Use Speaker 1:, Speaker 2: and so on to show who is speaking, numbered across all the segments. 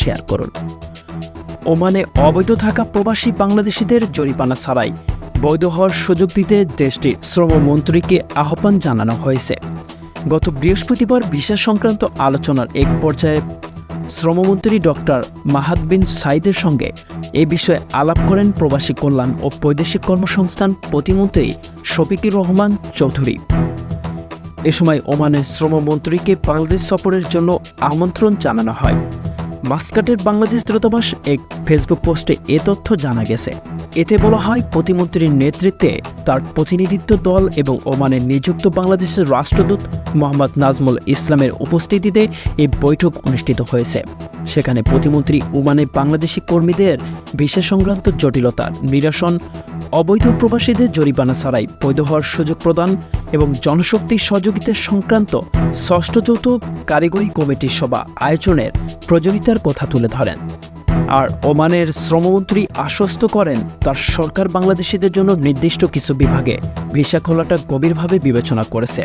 Speaker 1: Share করুন। ওমানে অবৈধ থাকা প্রবাসী বাংলাদেশিদের জরিমানা ছাড়াই বৈধ হওয়ার সুযোগ দিতে দেশটির শ্রমমন্ত্রীকে আহ্বান জানানো হয়েছে। গত বৃহস্পতিবার ভিসা সংক্রান্ত আলোচনার এক পর্যায়ে শ্রমমন্ত্রী ডক্টর মাহাদ বিন সাইদের সঙ্গে এ বিষয়ে আলাপ করেন প্রবাসী কল্যাণ ও বৈদেশিক কর্মসংস্থান প্রতিমন্ত্রী শফিকুর রহমান চৌধুরী। এ সময় ওমানের শ্রমমন্ত্রীকে বাংলাদেশ সফরের জন্য আমন্ত্রণ জানানো হয়। মাস্কাটের বাংলাদেশ দূতাবাস এক ফেসবুক পোস্টে এ তথ্য জানা গেছে। এতে বলা হয়, প্রতিমন্ত্রীর নেতৃত্বে তার প্রতিনিধিত্ব দল এবং ওমানের নিযুক্ত বাংলাদেশের রাষ্ট্রদূত মোহাম্মদ নাজমুল ইসলামের উপস্থিতিতে এই বৈঠক অনুষ্ঠিত হয়েছে। সেখানে প্রতিমন্ত্রী ওমানে বাংলাদেশি কর্মীদের ভিসা সংক্রান্ত জটিলতা নিরসন, অবৈধ প্রবাসীদের জরিমানা ছাড়াই বৈধ হওয়ার সুযোগ প্রদান এবং জনশক্তি সহযোগিতা সংক্রান্ত ষষ্ঠ যৌথ কারিগরি কমিটির সভা আয়োজনের প্রয়োজনীয়তার কথা তুলে ধরেন। আর ওমানের শ্রমমন্ত্রী আশ্বস্ত করেন, তার সরকার বাংলাদেশিদের জন্য নির্দিষ্ট কিছু বিভাগে ভিসা খোলাটা গভীরভাবে বিবেচনা করেছে।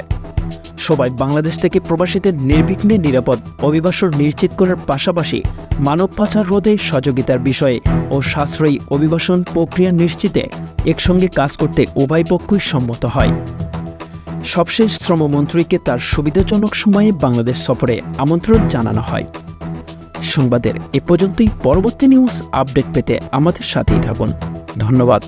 Speaker 1: সবাই বাংলাদেশ থেকে প্রবাসীদের নির্বিঘ্নে নিরাপদ অভিবাসন নিশ্চিত করার পাশাপাশি মানব পাচার রোধে সহযোগিতার বিষয়ে ও সাশ্রয়ী অভিবাসন প্রক্রিয়া নিশ্চিতে একসঙ্গে কাজ করতে উভয় পক্ষই সম্মত হয়। সবশেষ শ্রমমন্ত্রীকে তার সুবিধাজনক সময়ে বাংলাদেশ সফরে আমন্ত্রণ জানানো হয়। সংবাদের এ পর্যন্তই। পরবর্তী নিউজ আপডেট পেতে আমাদের সাথেই থাকুন। ধন্যবাদ।